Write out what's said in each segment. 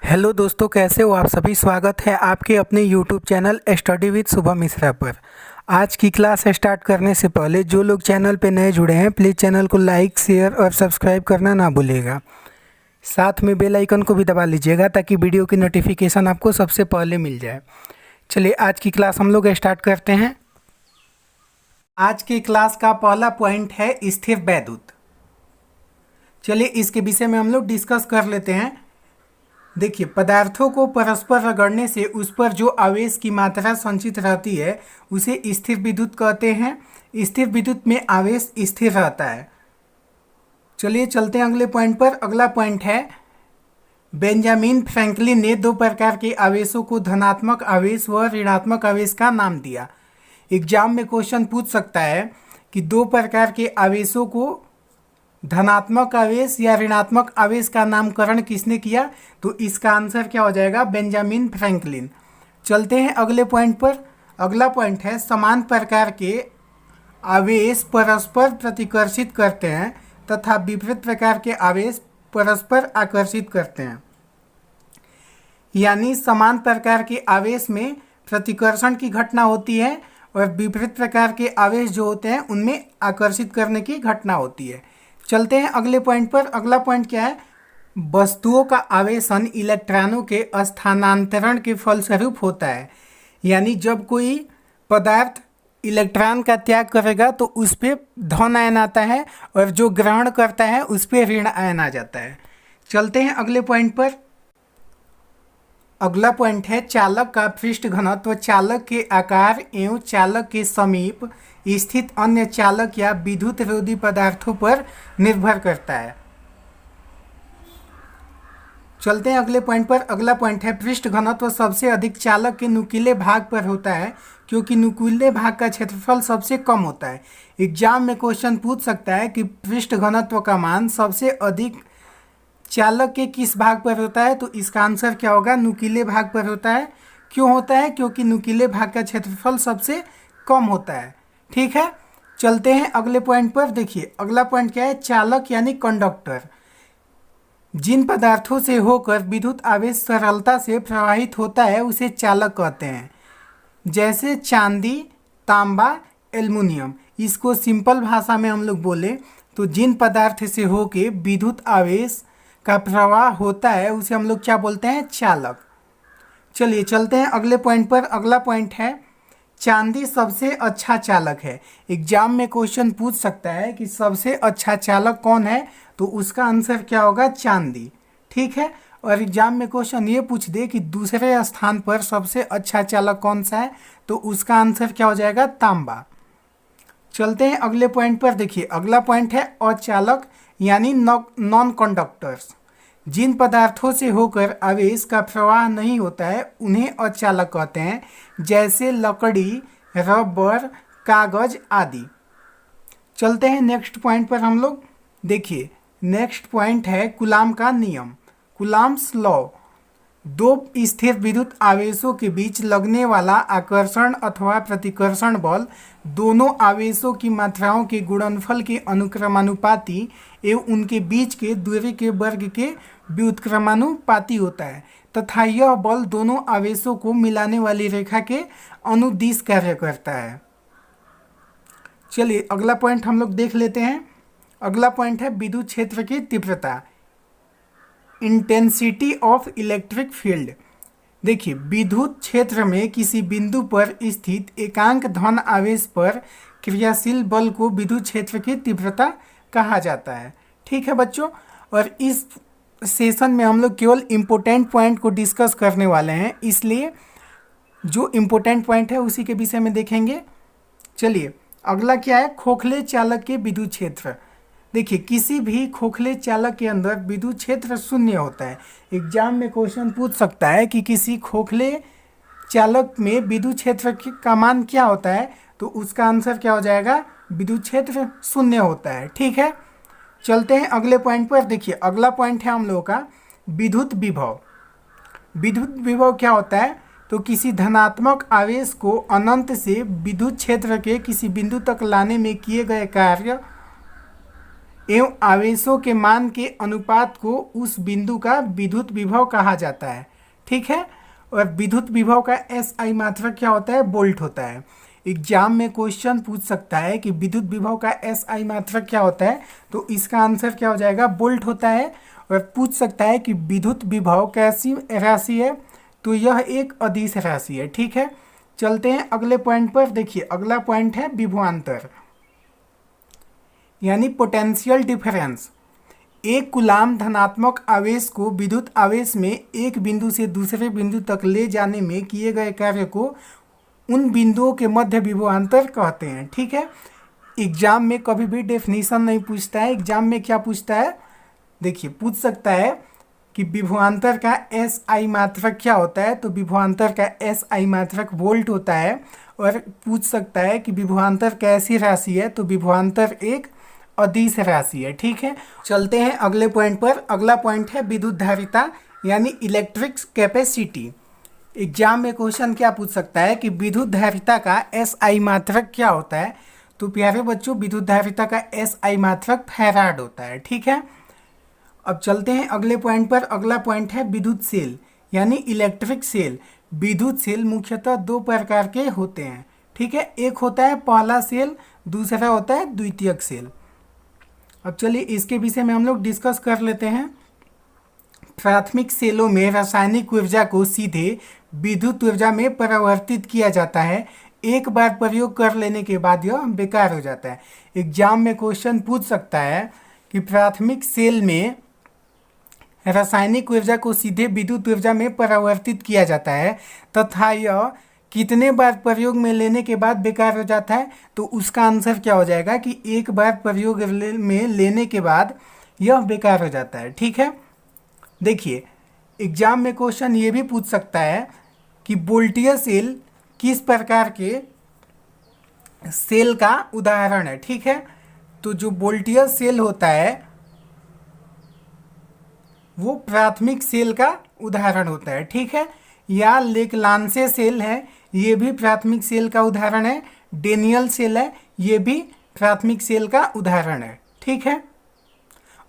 Hello दोस्तों, कैसे हो आप सभी। स्वागत है आपके अपने YouTube channel study with Shubham Mishra पर। आज की क्लास स्टार्ट करने से पहले जो लोग चैनल पे नए जुड़े हैं प्लीज़ चैनल को लाइक शेयर और सब्सक्राइब करना ना भूलिएगा। साथ में बेल आइकन को भी दबा लीजिएगा ताकि वीडियो की नोटिफिकेशन आपको सबसे पहले मिल जाए। चलिए आज की क्लास हम लोग स्टार्ट करते हैं। आज की क्लास का पहला पॉइंट है स्थिर वैद्युत। चलिए इसके विषय में हम लोग डिस्कस कर लेते हैं। देखिए, पदार्थों को परस्पर रगड़ने से उस पर जो आवेश की मात्रा संचित रहती है उसे स्थिर विद्युत कहते हैं। स्थिर विद्युत में आवेश स्थिर रहता है। चलिए चलते हैं अगले पॉइंट पर। अगला पॉइंट है बेंजामिन फ्रैंकलिन ने दो प्रकार के आवेशों को धनात्मक आवेश व ऋणात्मक आवेश का नाम दिया। एग्जाम में क्वेश्चन पूछ सकता है कि दो प्रकार के आवेशों को धनात्मक आवेश या ऋणात्मक आवेश का नामकरण किसने किया, तो इसका आंसर क्या हो जाएगा, बेंजामिन फ्रैंकलिन। चलते हैं अगले पॉइंट पर। अगला पॉइंट है समान प्रकार के आवेश परस्पर प्रतिकर्षित करते हैं तथा विपरीत प्रकार के आवेश परस्पर आकर्षित करते हैं। यानी समान प्रकार के आवेश में प्रतिकर्षण की घटना होती है और विपरीत प्रकार के आवेश जो होते हैं उनमें आकर्षित करने की घटना होती है। चलते हैं अगले पॉइंट पर। अगला पॉइंट क्या है, वस्तुओं का आवेशन इलेक्ट्रॉनों के स्थानांतरण के फलस्वरूप होता है। यानी जब कोई पदार्थ इलेक्ट्रॉन का त्याग करेगा तो उस पर धन आयन आता है और जो ग्रहण करता है उस पर ऋण आयन आ जाता है। चलते हैं अगले पॉइंट पर। अगला पॉइंट है चालक का पृष्ठ घनत्व चालक के आकार एवं चालक के समीप स्थित अन्य चालक या विद्युत रोधी पदार्थों पर निर्भर करता है। चलते हैं अगले पॉइंट पर। अगला पॉइंट है पृष्ठ घनत्व सबसे अधिक चालक के नुकीले भाग पर होता है क्योंकि नुकीले भाग का क्षेत्रफल सबसे कम होता है। एग्जाम में क्वेश्चन पूछ सकता है कि पृष्ठ घनत्व का मान सबसे अधिक चालक के किस भाग पर होता है, तो इसका आंसर क्या होगा, नुकीले भाग पर होता है। क्यों होता है, क्योंकि नुकीले भाग का क्षेत्रफल सबसे कम होता है। ठीक है, चलते हैं अगले पॉइंट पर। देखिए अगला पॉइंट क्या है, चालक यानी कंडक्टर। जिन पदार्थों से होकर विद्युत आवेश सरलता से प्रवाहित होता है उसे चालक कहते हैं, जैसे चांदी, तांबा, एल्युमिनियम। इसको सिंपल भाषा में हम लोग बोले तो जिन पदार्थ से होकर विद्युत आवेश का प्रवाह होता है उसे हम लोग क्या बोलते हैं, चालक। चलिए चलते हैं अगले पॉइंट पर। अगला पॉइंट है चांदी सबसे अच्छा चालक है। एग्जाम में क्वेश्चन पूछ सकता है कि सबसे अच्छा चालक कौन है, तो उसका आंसर क्या होगा, चांदी। ठीक है, और एग्जाम में क्वेश्चन ये पूछ दे कि दूसरे स्थान पर सबसे अच्छा चालक कौन सा है, तो उसका आंसर क्या हो जाएगा, तांबा। चलते हैं अगले पॉइंट पर। देखिए अगला पॉइंट है अचालक यानी नॉन कंडक्टर्स। जिन पदार्थों से होकर आवेश का प्रवाह नहीं होता है उन्हें अचालक कहते हैं, जैसे लकड़ी, रबर, कागज आदि। चलते हैं नेक्स्ट पॉइंट पर हम लोग। देखिए नेक्स्ट पॉइंट है कूलाम का नियम, कूलाम्स लॉ। दो स्थिर विद्युत आवेशों के बीच लगने वाला आकर्षण अथवा प्रतिकर्षण बल दोनों आवेशों की मात्राओं के गुणनफल के अनुक्रमानुपाती एवं उनके बीच के दूरी के वर्ग के व्युत्क्रमानुपाती होता है तथा यह बल दोनों आवेशों को मिलाने वाली रेखा के अनुदिश कार्य करता है। चलिए अगला पॉइंट हम लोग देख लेते हैं। अगला पॉइंट है विद्युत क्षेत्र की तीव्रता, इंटेंसिटी ऑफ इलेक्ट्रिक फील्ड। देखिए विद्युत क्षेत्र में किसी बिंदु पर स्थित एकांक धन आवेश पर क्रियाशील बल को विद्युत क्षेत्र की तीव्रता कहा जाता है। ठीक है बच्चों, और इस सेशन में हम लोग केवल इम्पोर्टेंट पॉइंट को डिस्कस करने वाले हैं, इसलिए जो इम्पोर्टेंट पॉइंट है उसी के विषय में देखेंगे। चलिए अगला क्या है, खोखले चालक के विद्युत क्षेत्र। देखिए किसी भी खोखले चालक के अंदर विद्युत क्षेत्र शून्य होता है। एग्जाम में क्वेश्चन पूछ सकता है कि किसी खोखले चालक में विद्युत क्षेत्र का मान क्या होता है, तो उसका आंसर क्या हो जाएगा, विद्युत क्षेत्र शून्य होता है। ठीक है, चलते हैं अगले पॉइंट पर। देखिए अगला पॉइंट है हम लोगों का विद्युत विभव। विद्युत विभव क्या होता है, तो किसी धनात्मक आवेश को अनंत से विद्युत क्षेत्र के किसी बिंदु तक लाने में किए गए कार्य एवं आवेशों के मान के अनुपात को उस बिंदु का विद्युत विभव कहा जाता है। ठीक है, और विद्युत विभव का SI मात्रक क्या होता है? वोल्ट होता है। एग्जाम में क्वेश्चन पूछ सकता है कि विद्युत विभव का SI मात्रक क्या होता है, तो इसका आंसर क्या हो जाएगा? वोल्ट होता है। और पूछ सकता है कि विद्युत विभव कैसी राशि है, तो यह एक अदिश राशि है। ठीक है, चलते हैं अगले पॉइंट पर। देखिए अगला पॉइंट है विभवांतर यानी पोटेंशियल डिफरेंस। एक कूलाम धनात्मक आवेश को विद्युत आवेश में एक बिंदु से दूसरे बिंदु तक ले जाने में किए गए कार्य को उन बिंदुओं के मध्य विभवांतर कहते हैं। ठीक है, एग्जाम में कभी भी डेफिनेशन नहीं पूछता है। एग्जाम में क्या पूछता है? देखिए पूछ सकता है कि विभवांतर का SI मात्रक क्या होता है, तो विभवांतर का SI मात्रक वोल्ट होता है। और पूछ सकता है कि विभवांतर कैसी राशि है, तो विभवांतर एक अदिश राशि है। ठीक है, चलते हैं अगले पॉइंट पर। अगला पॉइंट है विद्युत धारिता यानी इलेक्ट्रिक कैपेसिटी। एग्जाम में क्वेश्चन क्या पूछ सकता है कि विद्युत धारिता का SI मात्रक क्या होता है, तो प्यारे बच्चों विद्युत धारिता का SI मात्रक फैराड होता है। ठीक है, अब चलते हैं अगले पॉइंट पर। अगला पॉइंट है विद्युत सेल यानी इलेक्ट्रिक सेल। विद्युत सेल मुख्यतः दो प्रकार के होते हैं। ठीक है, एक होता है पहला सेल, दूसरा होता है द्वितीयक सेल। अब चलिए इसके विषय में हम लोग डिस्कस कर लेते हैं। प्राथमिक सेलों में रासायनिक ऊर्जा को सीधे विद्युत ऊर्जा में परिवर्तित किया जाता है। एक बार प्रयोग कर लेने के बाद यह बेकार हो जाता है। एग्जाम में क्वेश्चन पूछ सकता है कि प्राथमिक सेल में रासायनिक ऊर्जा को सीधे विद्युत ऊर्जा में परिवर्तित किया जाता है तथा यह कितने बार प्रयोग में लेने के बाद बेकार हो जाता है, तो उसका आंसर क्या हो जाएगा कि एक बार प्रयोग में लेने के बाद यह बेकार हो जाता है। ठीक है, देखिए एग्जाम में क्वेश्चन ये भी पूछ सकता है कि वोल्टीय सेल किस प्रकार के सेल का उदाहरण है। ठीक है, तो जो वोल्टीय सेल होता है वो प्राथमिक सेल का उदाहरण होता है। ठीक है, या लेकलांसे सेल है, ये भी प्राथमिक सेल का उदाहरण है। डेनियल सेल है, ये भी प्राथमिक सेल का उदाहरण है। ठीक है,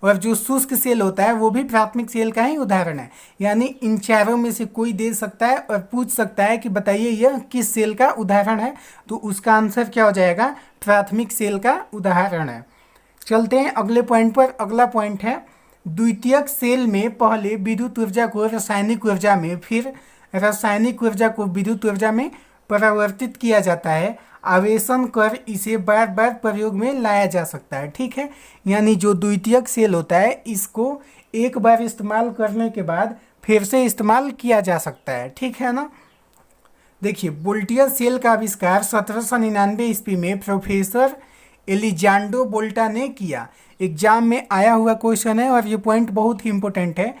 और जो शुष्क सेल होता है वो भी प्राथमिक सेल का ही उदाहरण है। यानी इन चारों में से कोई दे सकता है और पूछ सकता है कि बताइए यह किस सेल का उदाहरण है, तो उसका आंसर क्या हो जाएगा? प्राथमिक सेल का उदाहरण है। चलते हैं अगले पॉइंट पर। अगला पॉइंट है द्वितीयक सेल में पहले विद्युत ऊर्जा को रासायनिक ऊर्जा में, फिर रासायनिक ऊर्जा को विद्युत ऊर्जा में परिवर्तित किया जाता है। आवेशन कर इसे बार बार प्रयोग में लाया जा सकता है। ठीक है, यानी जो द्वितीयक सेल होता है इसको एक बार इस्तेमाल करने के बाद फिर से इस्तेमाल किया जा सकता है। ठीक है ना। देखिए वोल्टीय सेल का आविष्कार 1799 ईस्वी में प्रोफेसर एलिजांडो वोल्टा ने किया। एग्जाम में आया हुआ क्वेश्चन है और ये पॉइंट बहुत ही इंपॉर्टेंट है।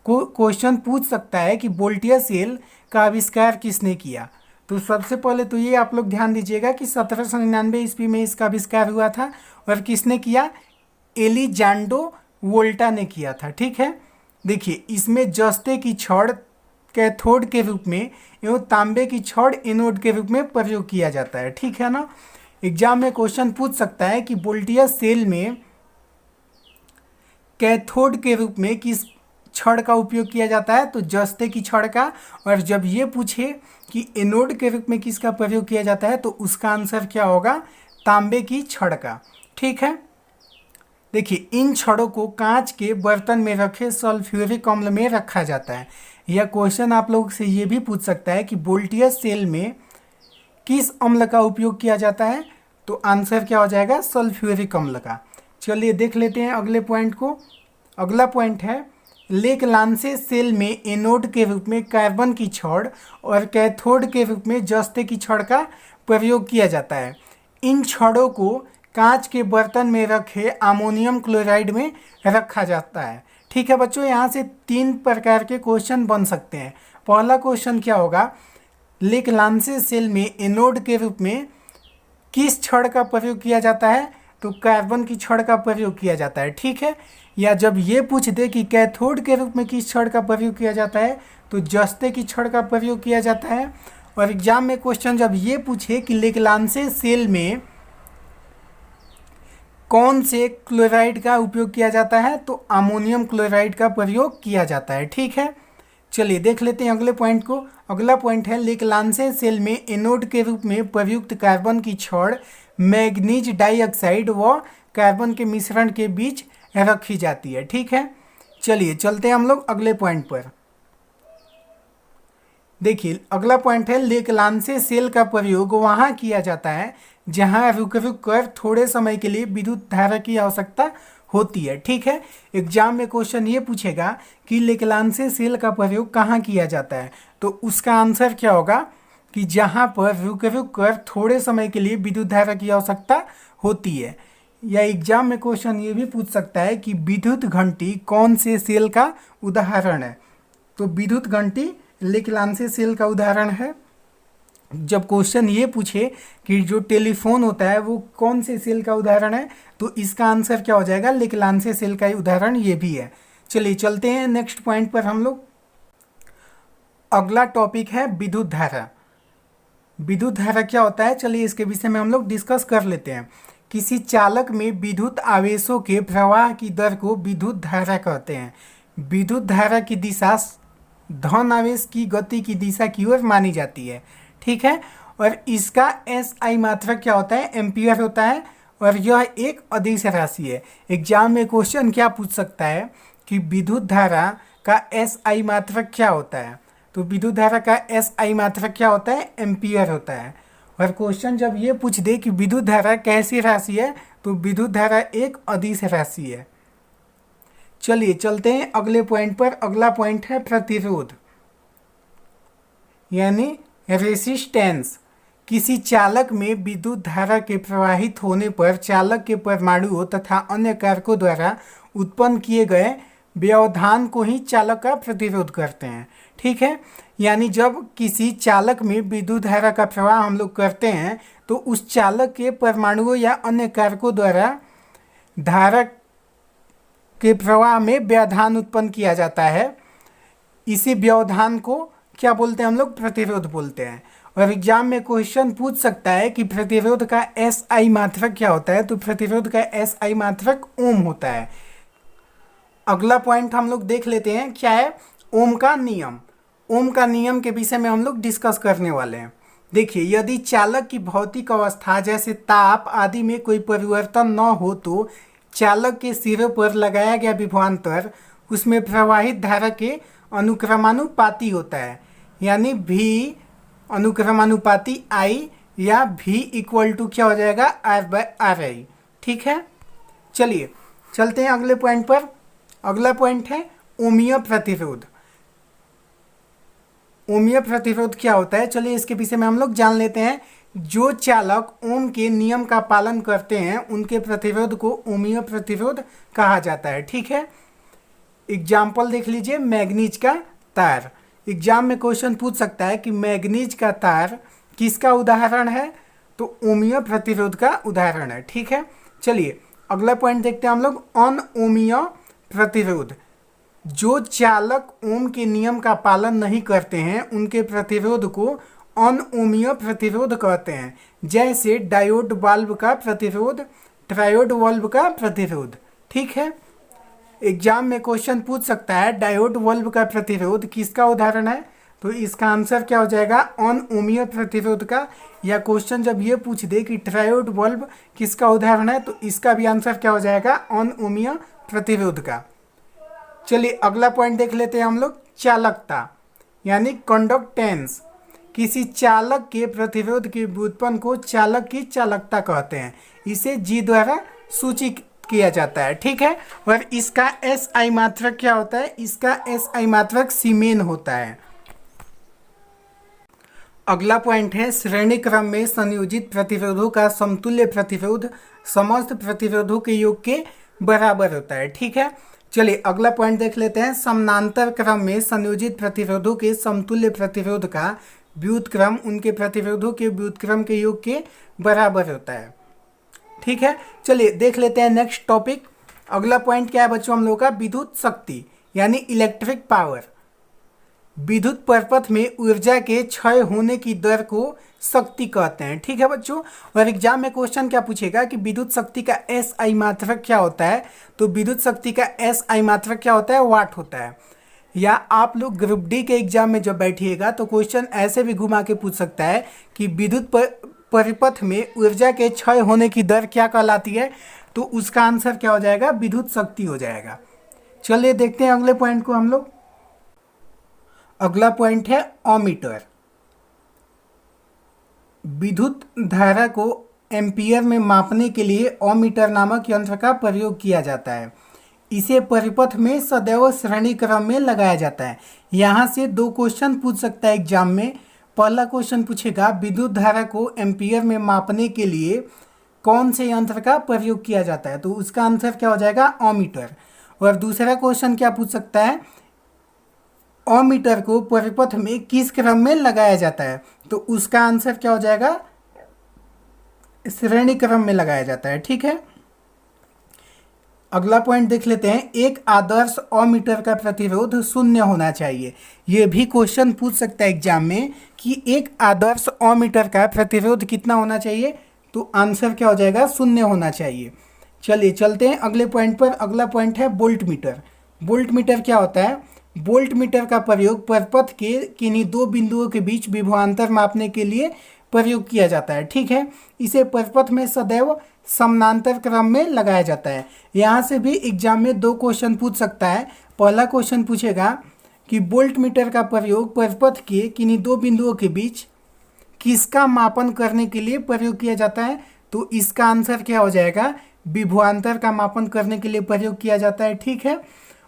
क्वेश्चन पूछ सकता है कि वोल्टीय सेल का आविष्कार किसने किया। तो सबसे पहले तो ये आप लोग ध्यान दीजिएगा कि 1799 ईस्वी में इसका आविष्कार हुआ था और किसने किया? एलिजांडो वोल्टा ने किया था। ठीक है, देखिए इसमें जस्ते की छड़ कैथोड के रूप में एवं तांबे की छड़ एनोड के रूप में प्रयोग किया जाता है। ठीक है ना। एग्जाम में क्वेश्चन पूछ सकता है कि वोल्टीय सेल में कैथोड के रूप में किस छड़ का उपयोग किया जाता है, तो जस्ते की छड़ का। और जब ये पूछे कि एनोड के रूप में किसका प्रयोग किया जाता है, तो उसका आंसर क्या होगा? तांबे की छड़ का। ठीक है, देखिए इन छड़ों को कांच के बर्तन में रखे सल्फ्यूरिक अम्ल में रखा जाता है। यह क्वेश्चन आप लोग से ये भी पूछ सकता है कि वोल्टीय सेल में किस अम्ल का उपयोग किया जाता है, तो आंसर क्या हो जाएगा? सल्फ्यूरिक अम्ल का। चलिए देख लेते हैं अगले पॉइंट को। अगला पॉइंट है लेकलांसे सेल में एनोड के रूप में कार्बन की छड़ और कैथोड के रूप में जस्ते की छड़ का प्रयोग किया जाता है। इन छड़ों को कांच के बर्तन में रखे अमोनियम क्लोराइड में रखा जाता है। ठीक है बच्चों, यहाँ से 3 प्रकार के क्वेश्चन बन सकते हैं। पहला क्वेश्चन क्या होगा? लेकलांसे सेल में एनोड के रूप में किस छड़ का प्रयोग किया जाता है, तो कार्बन की छड़ का प्रयोग किया जाता है। ठीक है, या जब ये पूछ दे कि कैथोड के रूप में किस छड़ का प्रयोग किया जाता है, तो जस्ते की छड़ का प्रयोग किया जाता है। और एग्जाम में क्वेश्चन जब ये पूछे कि लेकलांसे सेल में कौन से क्लोराइड का उपयोग किया जाता है? तो अमोनियम क्लोराइड का प्रयोग किया जाता है। ठीक है, चलिए देख लेते हैं अगले पॉइंट को। अगला पॉइंट है लेक्लांसे सेल में एनोड के रूप में प्रयुक्त कार्बन की छड़ मैग्नीज डाइऑक्साइड व कार्बन के मिश्रण के बीच रखी जाती है। ठीक है, चलिए चलते हैं हम लोग अगले पॉइंट पर। देखिए अगला पॉइंट है लेक्लांसे सेल का प्रयोग वहाँ किया जाता है जहाँ रुक रुक कर थोड़े समय के लिए विद्युत धारा की आवश्यकता होती है। ठीक है, एग्जाम में क्वेश्चन ये पूछेगा कि लेक्लांसे सेल का प्रयोग कहाँ किया जाता है, तो उसका आंसर क्या होगा कि जहाँ पर रुक रुक कर थोड़े समय के लिए विद्युत धारा की आवश्यकता होती है। या एग्जाम में क्वेश्चन ये भी पूछ सकता है कि विद्युत घंटी कौन से सेल का उदाहरण है, तो विद्युत घंटी लेक्लांसे सेल का उदाहरण है। जब क्वेश्चन ये पूछे कि जो टेलीफोन होता है वो कौन से सेल का उदाहरण है, तो इसका आंसर क्या हो जाएगा? लेक्लांसे सेल का उदाहरण ये भी है। चलिए चलते हैं नेक्स्ट पॉइंट पर हम लोग। अगला टॉपिक है विद्युत धारा। विद्युत धारा क्या होता है, चलिए इसके विषय में हम लोग डिस्कस कर लेते हैं। किसी चालक में विद्युत आवेशों के प्रवाह की दर को विद्युत धारा कहते हैं। विद्युत धारा की दिशा धन आवेश की गति की दिशा की ओर मानी जाती है। ठीक है, और इसका SI मात्रक क्या होता है? एम्पियर होता है, और यह एक अदिश राशि है। एग्जाम में क्वेश्चन क्या पूछ सकता है कि विद्युत धारा का SI मात्रक क्या होता है, तो विद्युत धारा का SI मात्रक क्या होता है? एम्पियर होता है। और क्वेश्चन जब ये पूछ दे कि विद्युत धारा कैसी राशि है, तो विद्युत धारा एक अदिश राशि है। चलिए चलते हैं अगले पॉइंट पर। अगला पॉइंट है प्रतिरोध यानी रेसिस्टेंस। किसी चालक में विद्युत धारा के प्रवाहित होने पर चालक के परमाणुओं तथा अन्य कारकों द्वारा उत्पन्न किए गए व्यवधान को ही चालक का प्रतिरोध करते हैं। ठीक है, यानी जब किसी चालक में विद्युत धारा का प्रवाह हम लोग करते हैं तो उस चालक के परमाणुओं या अन्य कारकों द्वारा धारा के प्रवाह में व्यवधान उत्पन्न किया जाता है। इसी व्यवधान को क्या बोलते हैं हम लोग? प्रतिरोध बोलते हैं। और एग्जाम में क्वेश्चन पूछ सकता है कि प्रतिरोध का SI मात्रक क्या होता है, तो प्रतिरोध का SI मात्रक ओम होता है। अगला पॉइंट हम लोग देख लेते हैं क्या है? ओम का नियम। ओम का नियम के विषय में हम लोग डिस्कस करने वाले हैं। देखिए यदि चालक की भौतिक अवस्था जैसे ताप आदि में कोई परिवर्तन न हो तो चालक के सिरे पर लगाया गया विभवांतर उसमें प्रवाहित धारा के अनुक्रमानुपाती होता है, यानी V अनुक्रमानुपाती I या V इक्वल टू क्या हो जाएगा? R/RI। ठीक है, चलिए चलते हैं अगले पॉइंट पर। अगला पॉइंट है ओमीय प्रतिरोध। ओमीय प्रतिरोध क्या होता है, चलिए इसके विषय में हम लोग जान लेते हैं। जो चालक ओम के नियम का पालन करते हैं उनके प्रतिरोध को ओमीय प्रतिरोध कहा जाता है। ठीक है, एग्जाम्पल देख लीजिए, मैग्नीज का तार। एग्जाम में क्वेश्चन पूछ सकता है कि मैग्नीज का तार किसका उदाहरण है, तो ओमीय प्रतिरोध का उदाहरण है। ठीक है, चलिए अगला पॉइंट देखते हैं हम लोग, अनओमीय प्रतिरोध। जो चालक ओम के नियम का पालन नहीं करते हैं उनके प्रतिरोध को अनओमीय प्रतिरोध कहते हैं, जैसे डायोड वाल्व का प्रतिरोध, ट्रायोड वाल्व का प्रतिरोध। ठीक है, एग्जाम में क्वेश्चन पूछ सकता है डायोड वाल्व का प्रतिरोध किसका उदाहरण है, तो इसका आंसर क्या हो जाएगा? अनओमीय प्रतिरोध का। या क्वेश्चन जब ये पूछ दे कि ट्रायोड वाल्व किसका उदाहरण है, तो इसका भी आंसर क्या हो जाएगा? अनओमीय प्रतिरोध का। चलिए अगला पॉइंट देख लेते हैं हम लोग, चालकता यानी कंडक्टेंस। किसी चालक के प्रतिरोध के व्युत्पन्न को चालक की चालकता कहते हैं। इसे G द्वारा सूचित किया जाता है। ठीक है, और इसका SI मात्रक क्या होता है? इसका SI मात्रक सीमेन होता है। अगला पॉइंट है श्रेणी क्रम में संयोजित प्रतिरोधों का समतुल्य प्रतिरोध समस्त प्रतिरोधों के योग के बराबर होता है। ठीक है, चलिए अगला पॉइंट देख लेते हैं, समानांतर क्रम में संयोजित प्रतिरोधों के समतुल्य प्रतिरोध का व्युत्क्रम उनके प्रतिरोधों के व्युत्क्रम के योग के बराबर होता है। ठीक है, चलिए देख लेते हैं नेक्स्ट टॉपिक। अगला पॉइंट क्या है बच्चों हम लोगों का? विद्युत शक्ति यानी इलेक्ट्रिक पावर। विद्युत परिपथ में ऊर्जा के क्षय होने की दर को शक्ति कहते हैं। ठीक है बच्चों। और एग्जाम में क्वेश्चन क्या पूछेगा कि विद्युत शक्ति का एस आई मात्रक क्या होता है, तो विद्युत शक्ति का एस आई मात्रक क्या होता है, वाट होता है। या आप लोग ग्रुप डी के एग्जाम में जब बैठिएगा तो क्वेश्चन ऐसे भी घुमा के पूछ सकता है कि विद्युत परिपथ में ऊर्जा के क्षय होने की दर क्या कहलाती है, तो उसका आंसर क्या हो जाएगा, विद्युत शक्ति हो जाएगा। चलिए देखते हैं अगले पॉइंट को हम लोग। अगला पॉइंट है ओमीटर। विद्युत धारा को एम्पियर में मापने के लिए ओमीटर नामक यंत्र का प्रयोग किया जाता है। इसे परिपथ में सदैव श्रेणी क्रम में लगाया जाता है। यहाँ से दो क्वेश्चन पूछ सकता है एग्जाम में। पहला क्वेश्चन पूछेगा विद्युत धारा को एम्पियर में मापने के लिए कौन से यंत्र का प्रयोग किया जाता है, तो उसका आंसर क्या हो जाएगा, ओमीटर। और दूसरा क्वेश्चन क्या पूछ सकता है, ओमीटर को परिपथ में किस क्रम में लगाया जाता है, तो उसका आंसर क्या हो जाएगा, श्रेणी क्रम में लगाया जाता है। ठीक है। अगला पॉइंट देख लेते हैं। एक आदर्श ओमीटर का प्रतिरोध 0 होना चाहिए। ये भी क्वेश्चन पूछ सकता है एग्जाम में कि एक आदर्श ओमीटर का प्रतिरोध कितना होना चाहिए, तो आंसर क्या हो जाएगा, 0 होना चाहिए। चलिए चलते हैं अगले पॉइंट पर। अगला पॉइंट है वोल्ट मीटर। वोल्ट मीटर क्या होता है, वोल्ट मीटर का प्रयोग परिपथ के किन्हीं दो बिंदुओं के बीच विभवांतर मापने के लिए प्रयोग किया जाता है। ठीक है। इसे परिपथ में सदैव समानांतर क्रम में लगाया जाता है। यहाँ से भी एग्जाम में दो क्वेश्चन पूछ सकता है। पहला क्वेश्चन पूछेगा कि वोल्ट मीटर का प्रयोग परिपथ के किन्हीं दो बिंदुओं के बीच किसका मापन करने के लिए प्रयोग किया जाता है, तो इसका आंसर क्या हो जाएगा, विभवांतर का मापन करने के लिए प्रयोग किया जाता है। ठीक है।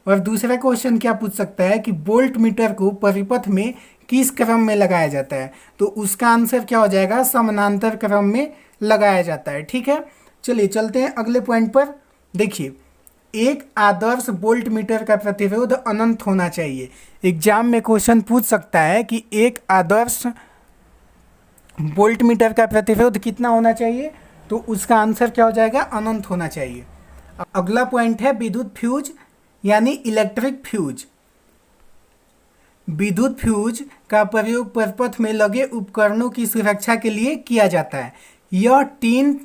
और दूसरा क्वेश्चन क्या पूछ सकता है कि वोल्ट मीटर को परिपथ में किस क्रम में लगाया जाता है, तो उसका आंसर क्या हो जाएगा, समानांतर क्रम में लगाया जाता है। ठीक है। चलिए चलते हैं अगले पॉइंट पर। देखिए, एक आदर्श वोल्ट मीटर का प्रतिरोध अनंत होना चाहिए। एग्जाम में क्वेश्चन पूछ सकता है कि एक आदर्श वोल्ट मीटर का प्रतिरोध कितना होना चाहिए, तो उसका आंसर क्या हो जाएगा, अनंत होना चाहिए। अगला पॉइंट है विद्युत फ्यूज यानी इलेक्ट्रिक फ्यूज। विद्युत फ्यूज का प्रयोग परिपथ में लगे उपकरणों की सुरक्षा के लिए किया जाता है। यह टीन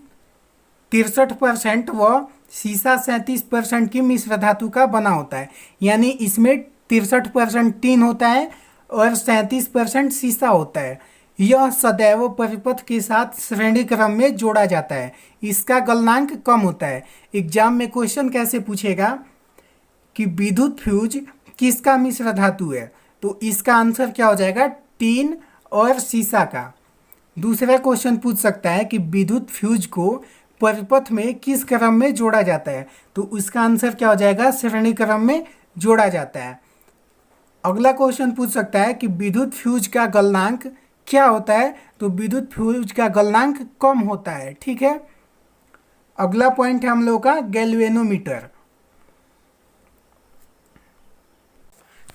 63% व सीसा 37% की मिश्र धातु का बना होता है। यानी इसमें 63% टीन होता है और 37% सीसा होता है। यह सदैव परिपथ के साथ श्रेणी क्रम में जोड़ा जाता है। इसका गलनांक कम होता है। एग्जाम में क्वेश्चन कैसे पूछेगा कि विद्युत फ्यूज किसका मिश्र धातु है, तो इसका आंसर क्या हो जाएगा, टीन और सीसा का। दूसरा क्वेश्चन पूछ सकता है कि विद्युत फ्यूज को परिपथ में किस क्रम में जोड़ा जाता है, तो उसका आंसर क्या हो जाएगा, श्रेणी क्रम में जोड़ा जाता है। अगला क्वेश्चन पूछ सकता है कि विद्युत फ्यूज का गलनांक क्या होता है, तो विद्युत फ्यूज का गलनांक कम होता है। ठीक है। अगला पॉइंट है हम लोग का गैल्वेनोमीटर।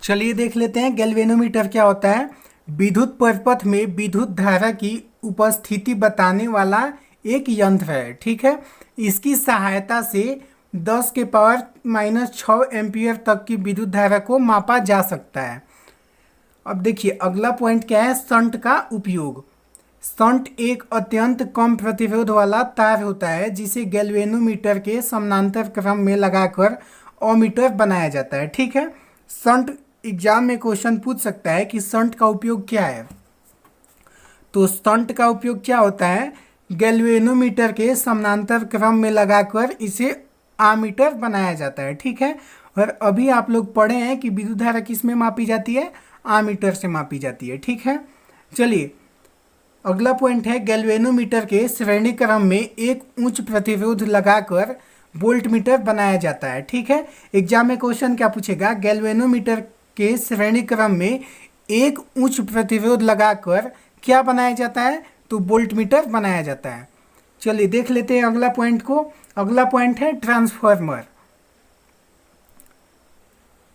चलिए देख लेते हैं गैल्वेनोमीटर क्या होता है। विद्युत परिपथ में विद्युत धारा की उपस्थिति बताने वाला एक यंत्र है। ठीक है। इसकी सहायता से 10⁻⁻6 एम्पियर तक की विद्युत धारा को मापा जा सकता है। अब देखिए अगला पॉइंट क्या है, शंट का उपयोग। शंट एक अत्यंत कम प्रतिरोध वाला तार होता है जिसे गैल्वेनोमीटर के समानांतर क्रम में लगाकर ओमीटर बनाया जाता है। ठीक है। शंट एग्जाम में क्वेश्चन पूछ सकता है कि शंट का उपयोग क्या है, तो शंट का उपयोग क्या होता है, गैल्वेनोमीटर के समानांतर क्रम में लगाकर इसे आमीटर बनाया जाता है। ठीक है। और अभी आप लोग पढ़े हैं कि विद्युत धारा किस में मापी जाती है, आमीटर से मापी जाती है। ठीक है। चलिए अगला पॉइंट है गैल्वेनोमीटर के श्रेणी क्रम में एक उच्च प्रतिरोध लगाकर वोल्ट मीटर बनाया जाता है। ठीक है। एग्जाम में क्वेश्चन क्या पूछेगा, गैल्वेनोमीटर के श्रेणी क्रम में एक उच्च प्रतिरोध लगाकर क्या बनाया जाता है, तो वोल्ट मीटर बनाया जाता है। चलिए देख लेते हैं अगला पॉइंट को। अगला पॉइंट है ट्रांसफार्मर।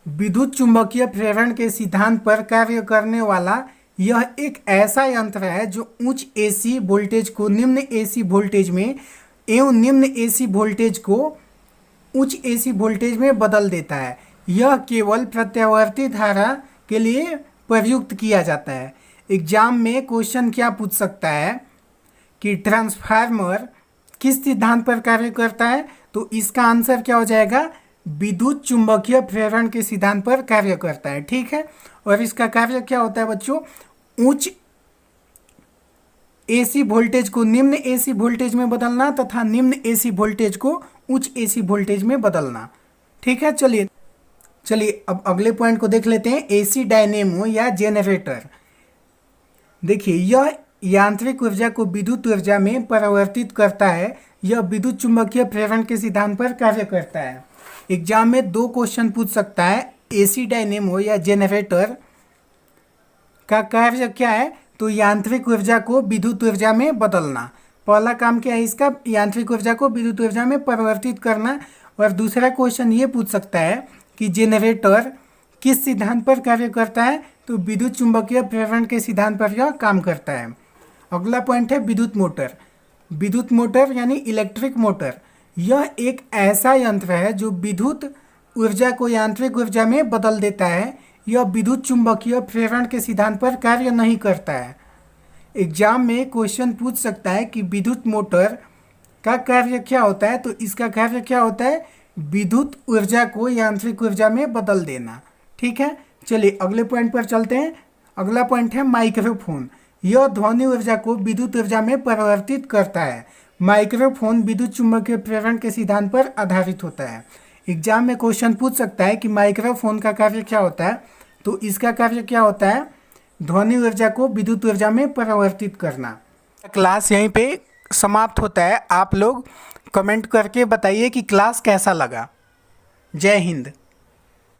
विद्युत चुंबकीय प्रेरण के सिद्धांत पर कार्य करने वाला यह एक ऐसा यंत्र है जो उच्च एसी वोल्टेज को निम्न एसी वोल्टेज में एवं निम्न एसी वोल्टेज को उच्च एसी वोल्टेज में बदल देता है। यह केवल प्रत्यावर्ती धारा के लिए प्रयुक्त किया जाता है। एग्जाम में क्वेश्चन क्या पूछ सकता है कि ट्रांसफार्मर किस सिद्धांत पर कार्य करता है, तो इसका आंसर क्या हो जाएगा, विद्युत चुंबकीय प्रेरण के सिद्धांत पर कार्य करता है। ठीक है, और इसका कार्य क्या होता है बच्चों, उच्च एसी वोल्टेज को निम्न एसी वोल्टेज में बदलना तथा निम्न एसी वोल्टेज को उच्च एसी वोल्टेज में बदलना। ठीक है, चलिए अब अगले पॉइंट को देख लेते हैं, एसी डायनेमो या जेनरेटर। देखिए, यह यांत्रिक ऊर्जा को विद्युत ऊर्जा में परिवर्तित करता है। यह विद्युत चुंबकीय प्रेरण के सिद्धांत पर कार्य करता है। एग्जाम में 2 क्वेश्चन पूछ सकता है, एसी डायनेमो या जेनरेटर का कार्य क्या है, तो यांत्रिक ऊर्जा को विद्युत ऊर्जा में बदलना। पहला काम क्या है इसका, यांत्रिक ऊर्जा को विद्युत ऊर्जा में परिवर्तित करना। और दूसरा क्वेश्चन ये पूछ सकता है कि जेनरेटर किस सिद्धांत पर कार्य करता है, तो विद्युत चुंबकीय प्रेरण के सिद्धांत पर यह काम करता है। अगला पॉइंट है विद्युत मोटर। विद्युत मोटर यानी इलेक्ट्रिक मोटर, यह एक ऐसा यंत्र है जो विद्युत ऊर्जा को यांत्रिक ऊर्जा में बदल देता है। यह विद्युत चुंबकीय प्रेरण के सिद्धांत पर कार्य नहीं करता है। एग्जाम में क्वेश्चन पूछ सकता है कि विद्युत मोटर का कार्य क्या होता है, तो इसका कार्य क्या होता है, विद्युत ऊर्जा को यांत्रिक ऊर्जा में बदल देना। ठीक है, चलिए अगले पॉइंट पर चलते हैं। अगला पॉइंट है माइक्रोफोन। यह ध्वनि ऊर्जा को विद्युत ऊर्जा में परिवर्तित करता है। माइक्रोफोन विद्युत चुंबकीय प्रेरण के सिद्धांत पर आधारित होता है। एग्जाम में क्वेश्चन पूछ सकता है कि माइक्रोफोन का कार्य क्या होता है, तो इसका कार्य क्या होता है, ध्वनि ऊर्जा को विद्युत ऊर्जा में परिवर्तित करना। क्लास यहीं पे समाप्त होता है। आप लोग कमेंट करके बताइए कि क्लास कैसा लगा। जय हिंद।